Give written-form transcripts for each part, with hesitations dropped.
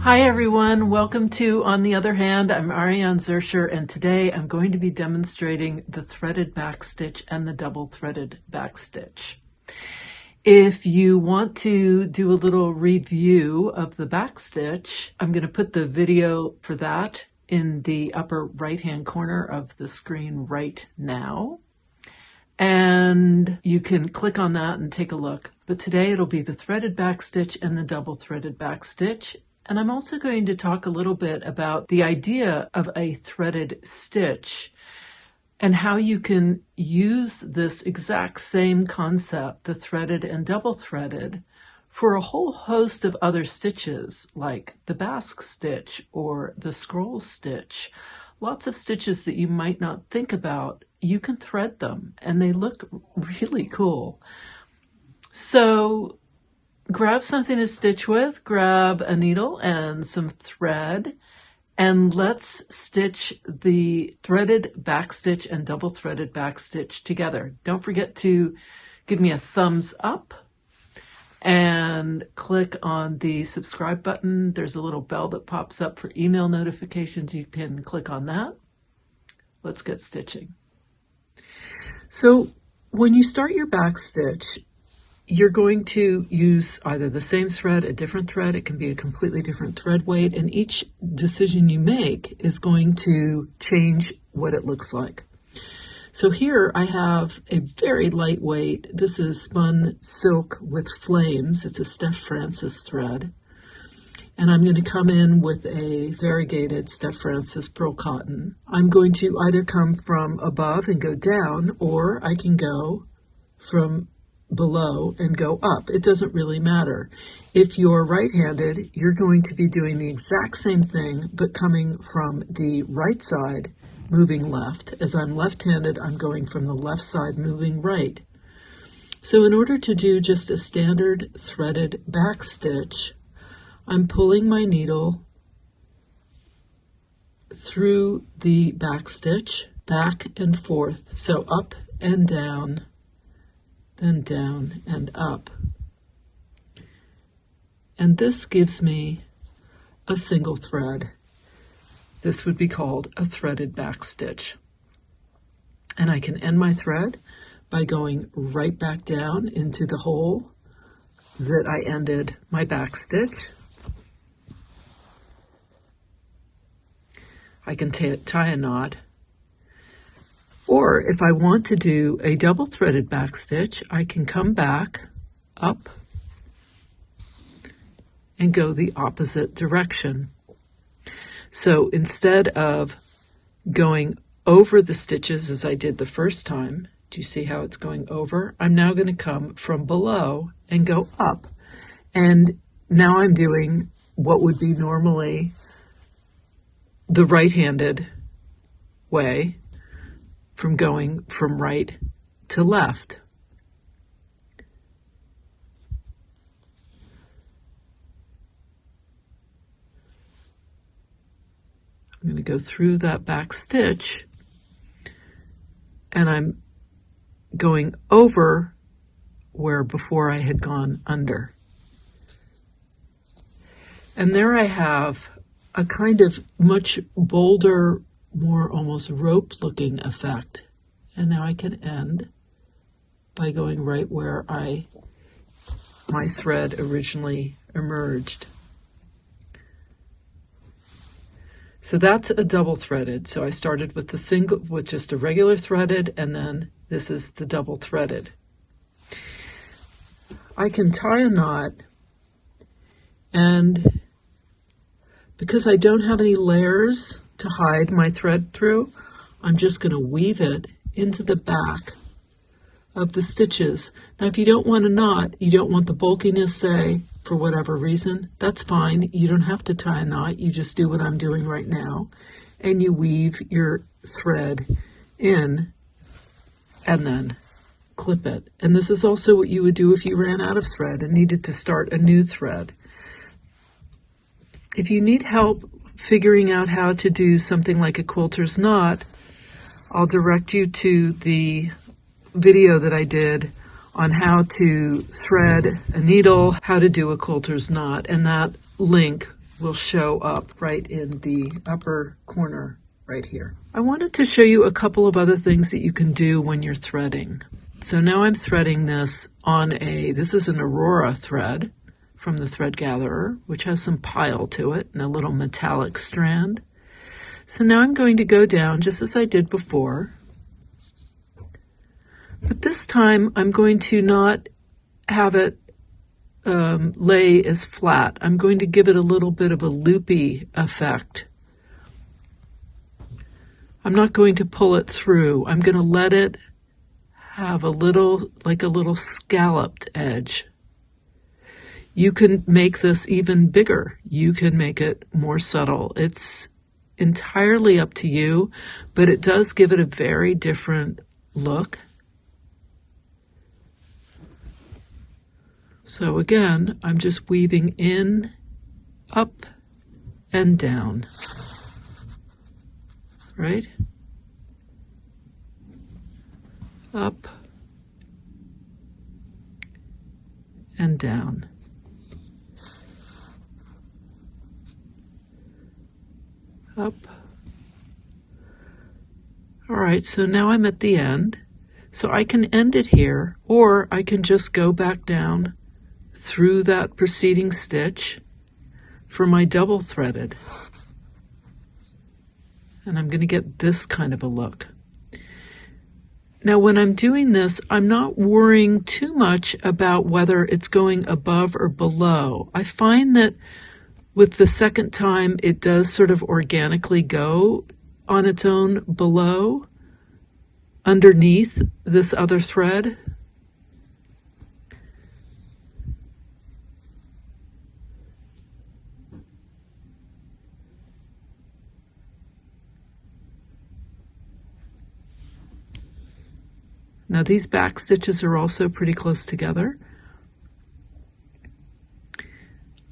Hi everyone, welcome to On the Other Hand. I'm Ariane Zurcher, and today I'm going to be demonstrating the threaded backstitch and the double threaded backstitch. If you want to do a little review of the backstitch, I'm going to put the video for that in the upper right hand corner of the screen right now. And you can click on that and take a look. But today it'll be the threaded backstitch and the double threaded backstitch. And I'm also going to talk a little bit about the idea of a threaded stitch and how you can use this exact same concept, the threaded and double threaded, for a whole host of other stitches like the basque stitch or the scroll stitch. Lots of stitches that you might not think about, you can thread them and they look really cool. So grab something to stitch with, grab a needle and some thread, and let's stitch the threaded backstitch and double threaded backstitch together. Don't forget to give me a thumbs up and click on the subscribe button. There's a little bell that pops up for email notifications. You can click on that. Let's get stitching. So when you start your backstitch, you're going to use either the same thread, a different thread. It can be a completely different thread weight, and each decision you make is going to change what it looks like. So here I have a very lightweight, this is spun silk with flames. It's a Steph Francis thread. And I'm going to come in with a variegated Steph Francis pearl cotton. I'm going to either come from above and go down, or I can go from below and go up. It doesn't really matter. If you're right-handed, you're going to be doing the exact same thing, but coming from the right side, moving left. As I'm left-handed, I'm going from the left side, moving right. So in order to do just a standard threaded backstitch, I'm pulling my needle through the backstitch, back and forth. So up and down, then down and up. And this gives me a single thread. This would be called a threaded backstitch. And I can end my thread by going right back down into the hole that I ended my backstitch. I can tie a knot. Or if I want to do a double threaded backstitch, I can come back up and go the opposite direction. So instead of going over the stitches as I did the first time, do you see how it's going over? I'm now going to come from below and go up. And now I'm doing what would be normally the right-handed way, from going from right to left. I'm going to go through that back stitch, and I'm going over where before I had gone under. And there I have a kind of much bolder, more almost rope-looking effect. And now I can end by going right where my thread originally emerged. So that's a double threaded. So I started with with just a regular threaded, and then this is the double threaded. I can tie a knot, and because I don't have any layers to hide my thread through, I'm just going to weave it into the back of the stitches. Now, if you don't want a knot, you don't want the bulkiness, say, for whatever reason, that's fine. You don't have to tie a knot. You just do what I'm doing right now, and you weave your thread in and then clip it. And this is also what you would do if you ran out of thread and needed to start a new thread. If you need help figuring out how to do something like a quilter's knot, I'll direct you to the video that I did on how to thread a needle, how to do a quilter's knot, and that link will show up right in the upper corner right here. I wanted to show you a couple of other things that you can do when you're threading. So now I'm threading this on this is an Aurora thread from the Thread Gatherer, which has some pile to it and a little metallic strand. So now I'm going to go down just as I did before. But this time I'm going to not have it lay as flat. I'm going to give it a little bit of a loopy effect. I'm not going to pull it through. I'm going to let it have a little, like a little scalloped edge. You can make this even bigger. You can make it more subtle. It's entirely up to you, but it does give it a very different look. So again, I'm just weaving in, up, and down, right? Up and down. Up. All right, so now I'm at the end. So I can end it here, or I can just go back down through that preceding stitch for my double threaded. And I'm going to get this kind of a look. Now when I'm doing this, I'm not worrying too much about whether it's going above or below. I find that with the second time, it does sort of organically go on its own below, underneath this other thread. Now these back stitches are also pretty close together.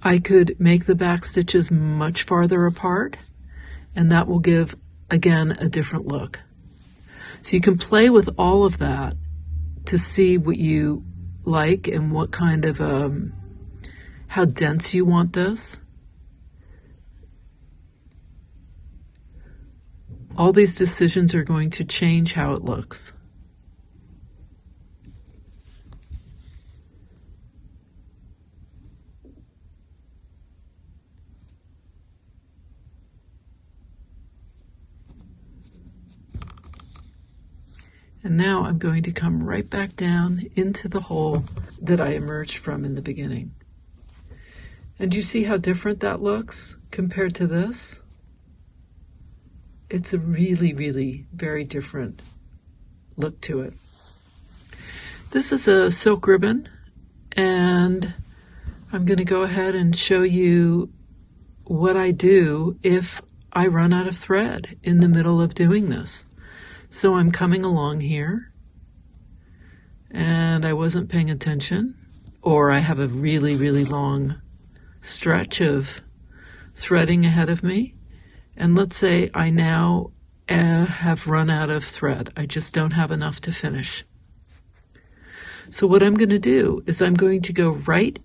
I could make the back stitches much farther apart, and that will give, again, a different look. So you can play with all of that to see what you like and what kind of, how dense you want this. All these decisions are going to change how it looks. And now I'm going to come right back down into the hole that I emerged from in the beginning. And do you see how different that looks compared to this? It's a really, really very different look to it. This is a silk ribbon, and I'm going to go ahead and show you what I do if I run out of thread in the middle of doing this. So I'm coming along here, and I wasn't paying attention, or I have a really, really long stretch of threading ahead of me. And let's say I now have run out of thread. I just don't have enough to finish. So what I'm going to do is I'm going to go right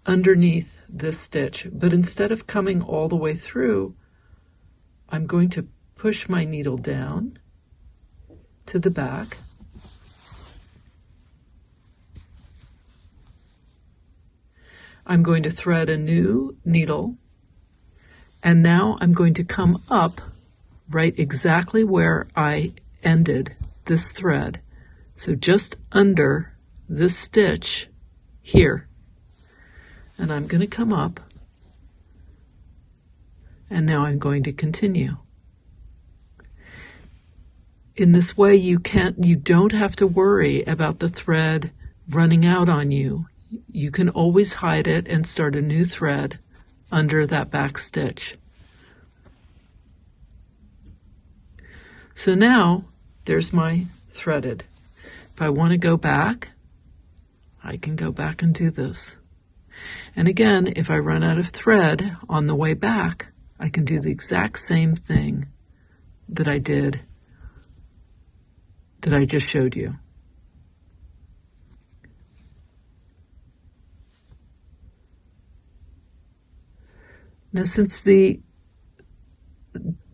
underneath this stitch, but instead of coming all the way through, I'm going to push my needle down to the back. I'm going to thread a new needle, and now I'm going to come up right exactly where I ended this thread. So just under this stitch here. And I'm going to come up, and now I'm going to continue. In this way, you don't have to worry about the thread running out on you. You can always hide it and start a new thread under that back stitch. So now there's my threaded. If I want to go back, I can go back and do this. And again, if I run out of thread on the way back, I can do the exact same thing that I did, that I just showed you. Now, since the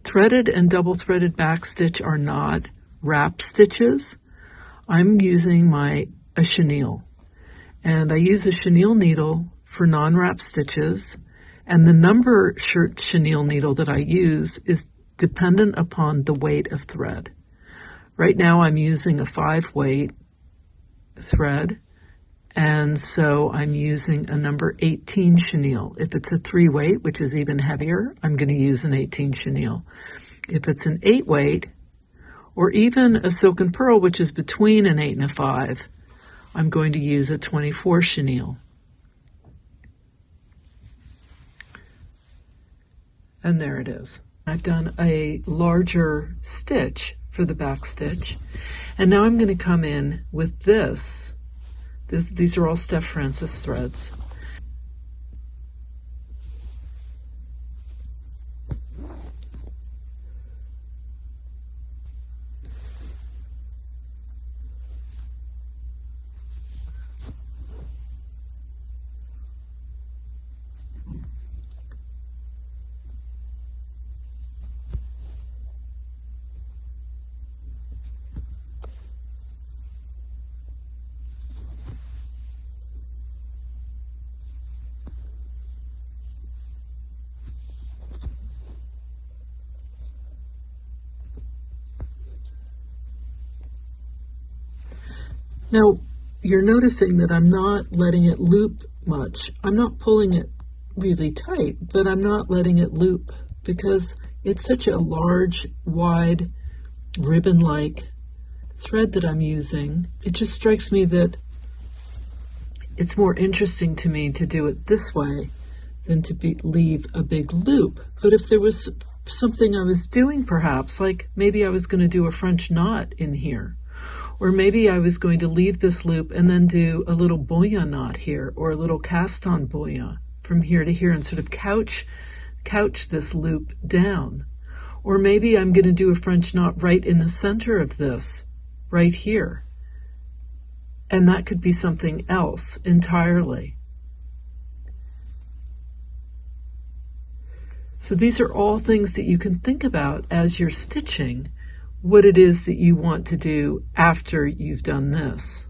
threaded and double threaded backstitch are not wrap stitches, I'm using a chenille. And I use a chenille needle for non-wrap stitches, and the number shirt chenille needle that I use is dependent upon the weight of thread. Right now I'm using a 5 weight thread, and so I'm using a number 18 chenille. If it's a 3 weight, which is even heavier, I'm going to use an 18 chenille. If it's an 8 weight, or even a silk and pearl, which is between an 8 and a 5, I'm going to use a 24 chenille. And there it is. I've done a larger stitch for the back stitch, and now I'm going to come in with this. These are all Steph Francis threads. Now, you're noticing that I'm not letting it loop much. I'm not pulling it really tight, but I'm not letting it loop because it's such a large, wide, ribbon-like thread that I'm using. It just strikes me that it's more interesting to me to do it this way than to leave a big loop. But if there was something I was doing, perhaps, like maybe I was going to do a French knot in here, or maybe I was going to leave this loop and then do a little boya knot here, or a little cast on boya from here to here, and sort of couch this loop down. Or maybe I'm going to do a French knot right in the center of this, right here. And that could be something else entirely. So these are all things that you can think about as you're stitching what it is that you want to do after you've done this.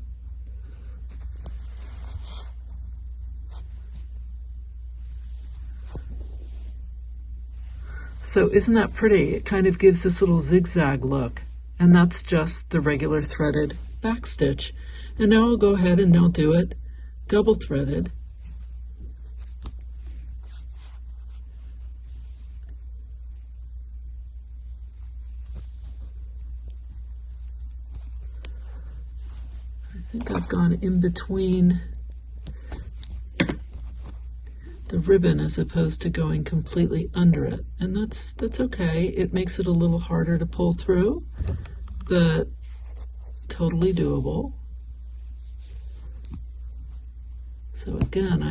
So isn't that pretty? It kind of gives this little zigzag look, and that's just the regular threaded backstitch. And now I'll go ahead and I'll do it double threaded. I think I've gone in between the ribbon as opposed to going completely under it, and that's okay. It makes it a little harder to pull through, but totally doable. So again,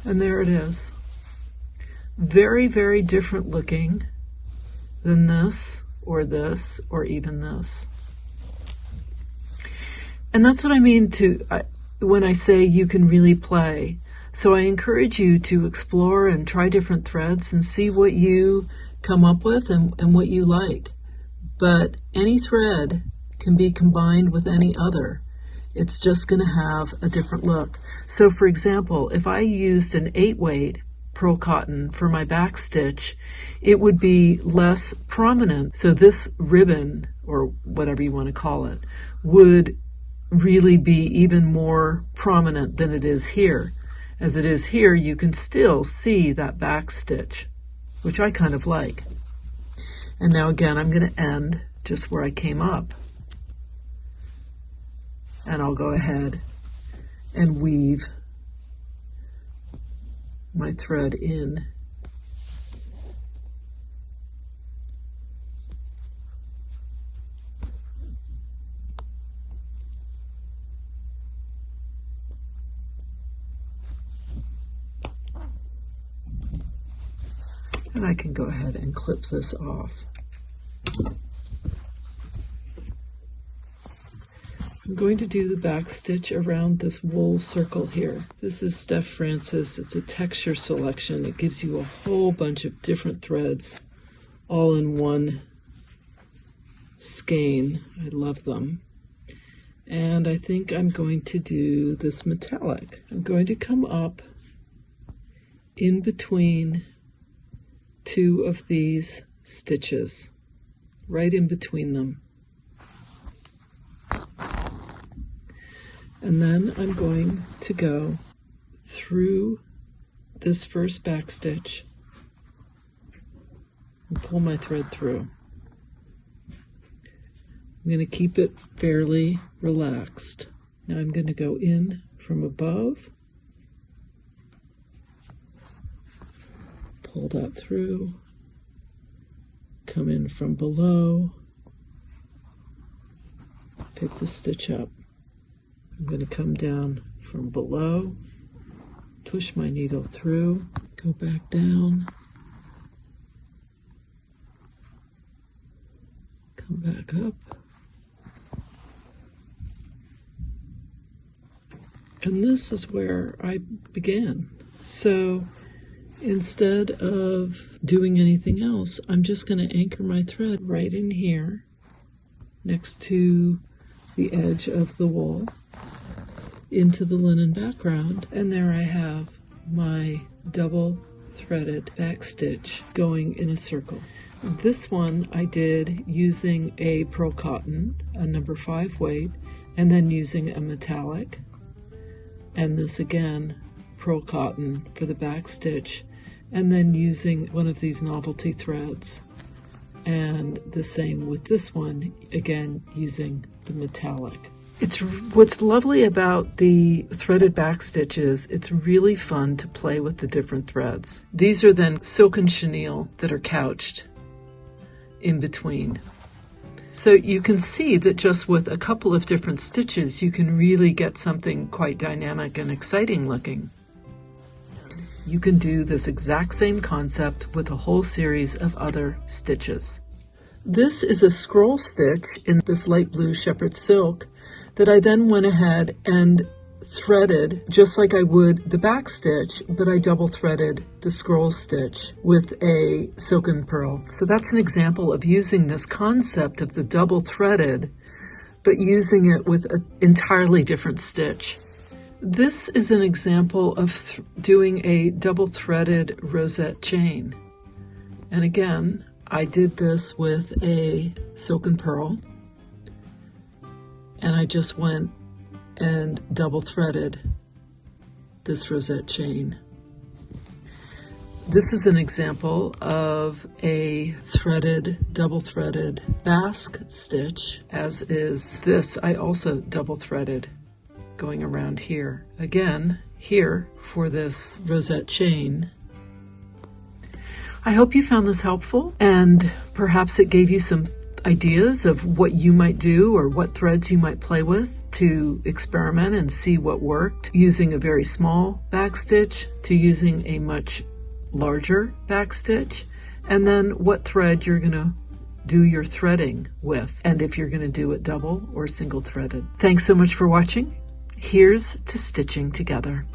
and there it is. Very, very different looking than this, or even this. And that's what I mean when I say you can really play. So I encourage you to explore and try different threads and see what you come up with and what you like. But any thread can be combined with any other. It's just going to have a different look. So for example, if I used an 8 weight pearl cotton for my backstitch, it would be less prominent. So this ribbon, or whatever you want to call it, would really be even more prominent than it is here. As it is here, you can still see that backstitch, which I kind of like. And now again, I'm going to end just where I came up. And I'll go ahead and weave my thread in. And I can go ahead and clip this off. I'm going to do the back stitch around this wool circle here. This is Steph Francis. It's a texture selection. It gives you a whole bunch of different threads all in one skein. I love them. And I think I'm going to do this metallic. I'm going to come up in between two of these stitches, right in between them. And then I'm going to go through this first back stitch and pull my thread through. I'm going to keep it fairly relaxed. Now I'm going to go in from above, pull that through, come in from below, pick the stitch up. I'm going to come down from below, push my needle through, go back down, come back up, and this is where I began. So instead of doing anything else, I'm just going to anchor my thread right in here next to the edge of the wool into the linen background, and there I have my double threaded back stitch going in a circle. This one I did using a pearl cotton, a number 5 weight, and then using a metallic, and this again pearl cotton for the back stitch, and then using one of these novelty threads, and the same with this one, again using the metallic. What's lovely about the threaded back stitch is it's really fun to play with the different threads. These are then silken chenille that are couched in between. So you can see that just with a couple of different stitches, you can really get something quite dynamic and exciting looking. You can do this exact same concept with a whole series of other stitches. This is a scroll stitch in this light blue shepherd silk that I then went ahead and threaded just like I would the back stitch, but I double threaded the scroll stitch with a silken pearl. So that's an example of using this concept of the double threaded, but using it with an entirely different stitch. This is an example of doing a double threaded rosette chain. And again, I did this with a silken pearl, and I just went and double threaded this rosette chain. This is an example of a double threaded basque stitch, as is this. I also double threaded going around here. Again, here for this rosette chain. I hope you found this helpful, and perhaps it gave you some ideas of what you might do or what threads you might play with to experiment and see what worked, using a very small back stitch to using a much larger back stitch, and then what thread you're going to do your threading with, and if you're going to do it double or single threaded. Thanks so much for watching. Here's to stitching together.